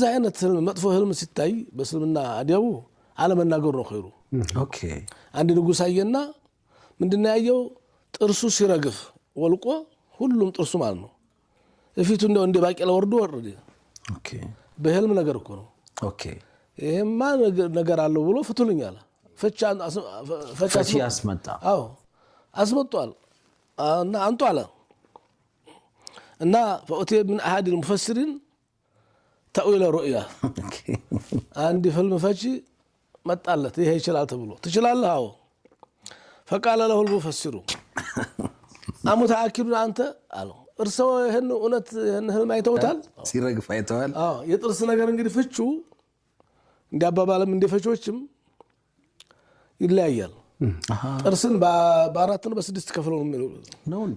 زاينة مطفو هلم ستاي بس لمنا أديو على من نقول خيره اوكي عندي نقول ساينا من دنا أيو ترسو سيرقف والقوا كلهم ترسو مالنا فيتو إنه عندي باقي على وردو وردي اوكي بهلم نقر كونه اوكي إيه ما نقر على ولو فتولين يلا فتشان فتشي أسمنتا أسمنتوال أنا أنتو على أنا فأتي من أحد المفسرين تأويل رؤيا عندي فيلم فشي ما تقلت هي شلال تبلو تشلال له فقال له المفسر أمتأكد أنت قالوا ارسوا هن أنت هن ما يتوتال سيرق فايتوال يترس نجار إنجلي فشوا جاب بالهم من دفشوشم إلا يال ارسن باراتنا بس دستكفلون منو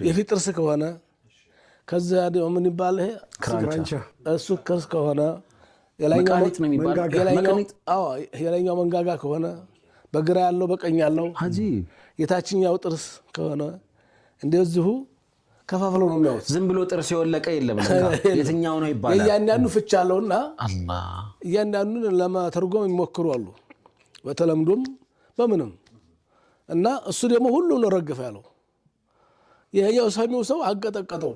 يفي ترسك وانا كذا هذا ومن يباله كرانشا السكر كهونا مكانيت من يبال مكانيت يلاينيو منغاغا كهونا بغرا ያለው በቀኝ ያለው عجيب የታችኛው ጥርስ ከሆነ እንደዚሁ ከፋፍሎ ነው የሚያወጥ ዝም ብሎ ጥርስ የወለቀ የለም የትኛው ነው ይባላል ያንያኑ ፍቻ አለውና አላህ ያንያኑን ለማተርጎም ይሞክሩ አሉ በተለምዶም በምንም እና እሱ ደግሞ ሁሉ ነው ረግፍ ያለው የኛው ሰሚው ሰው አቀጠቀጠው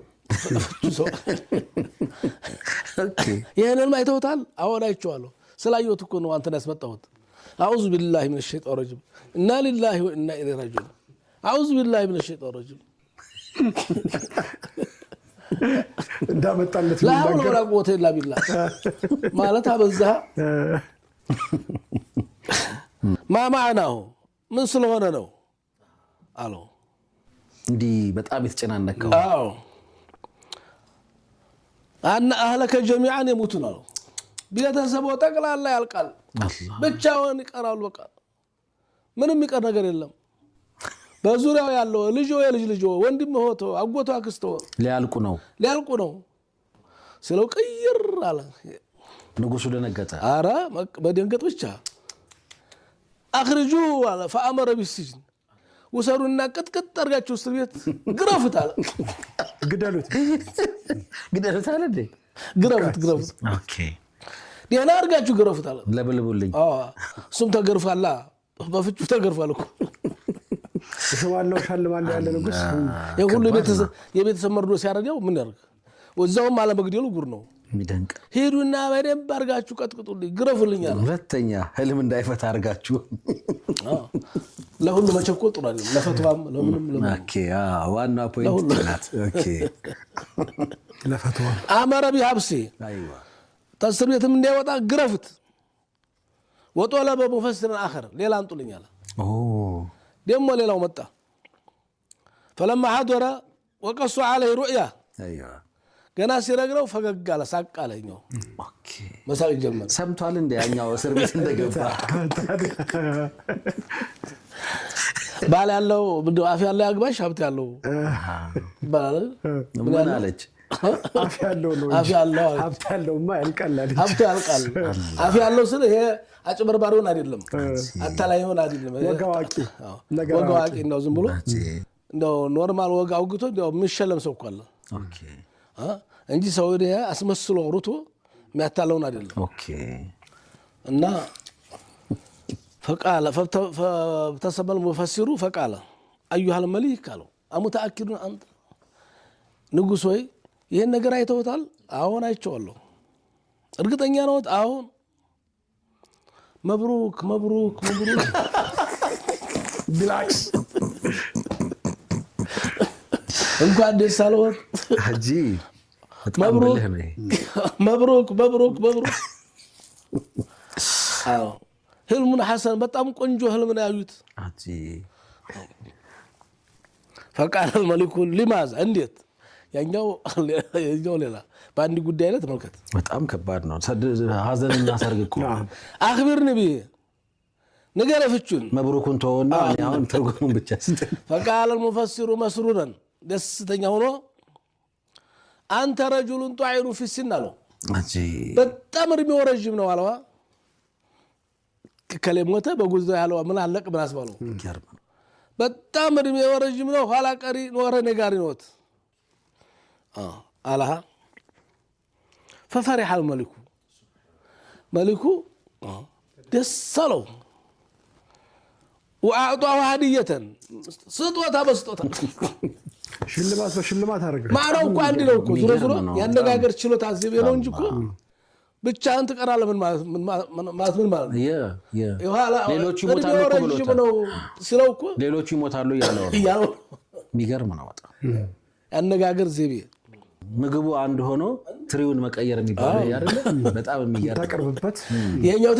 ኦኬ ይሄንን ማይተውታል አወዳይቸዋለሁ ስላየሁት እኮ ነው አንተን ያስመጣሁት አዑዙ ቢላሂ ሚነሽ ሸይጣን ረጂም እና ሊላሂ ወኢና ኢለይሂ ራጂዑን አዑዙ ቢላሂ ሚነሽ ሸይጣን ረጂም እንዳመጣለት لا حول ولا قوة إلا بالله ማለት አበዛ ما معناه ምን ስለሆነ ነው አለው እንዲ በጣም የተጨናነቀው አዎ أن أهلك جميعا يموتون له بيتسبوا ጠቅላላ ያልቃል ብቻውን ይቀራሉ በቃ ምንም ይቀር ነገር የለም በዙሪያው ያለው ልጅ የልጅ ወንድም ሆቶ አጎቶ አክስቶ ሊያልቁ ነው ስለው ቀይር አለ ንጉሱ ደነገጠ አረ በደንገጥ ብቻ አخرجوا على فأمر بالسجن ወሰሩና ቀጥቀጥ አርጋችሁ እስር ቤት ግረፉት አለ ግደሉት አለ እንዴ ግረፉት ኦኬ ዲያና አርጋችሁ ግረፉት አለ ለብልቡልኝ እሱም ተገርፋላ በፍጩ ተገርፋል እኮ እሰዋለው ሻልማለው ያለ ንጉስ የሁሉ የቤተሰብ መርዶ ሲያረጋው ምን ያርግ ወዛውም አለ መግደሉ ጉር ነው ሚደንቅ ሄዱና በደንብ አርጋችሁ ቀጥቅጡልኝ ግረፉልኝ አለ ሁለተኛ ህልም እንዳይፈታ አርጋችሁ ለሁሉ መቸኮል ጥሩ አይደለም ለፈትዋም ለምንም ኦኬ ዋና ፖይንት ናት ኦኬ ለፈትዋ አመረ ቢሐብሲ አይዋ ተስር ቤትም እንዳይወጣ ግረፉት ወጦለ በሙፈስር አخر ሌላ አንጡልኝ አለ ደሞ ሌላው መጣ فلما حضر وقصوا عليه رؤيا ايوه ገና ሲረግረው ፈገግ አለ ሳቅ አለኛው ኦኬ መሳቅ ጀመረ ሰምቷል እንደ ያኛው እስር ቤት እንደገባ ባል ያለው ምንድነው አፍ ያለው ያግባሽ ሀብት ያለው ባል ምን አለች አፍ ያለው ነው አፍ ያለው ሀብት ያለውማ ያልቃል ሀብት ያልቃል አፍ ያለው ስለ ይሄ አጭበርባሪውን አይደለም አታላይውን አይደለም ወጋዋቂ ነው ዝም ብሎ እንደው ኖርማል ወጋ አውግቶ እንደው ምሸለም ሰው እኮ አለ ኦኬ እንጂ ሰው አስመስሎ ሩቶ የሚያታለውን አይደለም ኦኬ እና فقال فابتسم المفسر فقال ايها الملك قالوا امتاكد انت ንጉስ ወይ ይሄን ነገር አይተውታል አሁን አይቼዋለሁ እርግጠኛ ነው አሁን መብሩክ ቢላክስ እንኳን ደስ አለዎት ሀጂ መብሩክ አዎ ህልሙን ሐሰን በጣም ቆንጆ ህልም ነው ያዩት ሀጂ فقال الملك لماذا እንዴት ያኛው ሌላ በአንድ ጉዳይ ላይ ተመልከት በጣም ከባድ ነው ሀዘንና ሰርግ እኮ አخبرني به ንገረ ፍቹን መብሩኩን ተወና አሁን ትርጉሙን ብቻ فقال المفسر مسرورا ደስተኛ ሆኖ አንተ رجل طعير في السن አለው ሀጂ በጣም እድሜው ረጅም ነው አለዋ ከለሞተ በጉዞ ያለው ምን አለቅ ምን አስባለው ይገርም በጣም እድሜው ረጅም ነው ኋላ ቀሪ ኖረ ነጋሪ ነው አላህ ففرح الملك መሊኩ ደስ አለው። ወአዕጧሁ ሀዲየተን ስጦታ በስጦታ ሽልማት በሽልማት አደረገ። ማነው እኮ አንድ ነው እኮ ዙሮ ዙሮ ያነጋገር ችሎታ ዘይቤ ነው እንጂ እኮ ብቻህን ትቀራለህ ምን ማለት ነው? ሌሎቹ ይሞታሉ እኮ ብሎታል። ነው ሲለው እኮ ሌሎቹ ይሞታሉ እያለው የሚገርም ነው በጣም ያነጋገር ዘይቤ። ምግቡ አንድ ሆኖ ትሪውን መቀየር የሚባለው አይደለ? በጣም የሚገርም ታቀርብበት ይሄኛው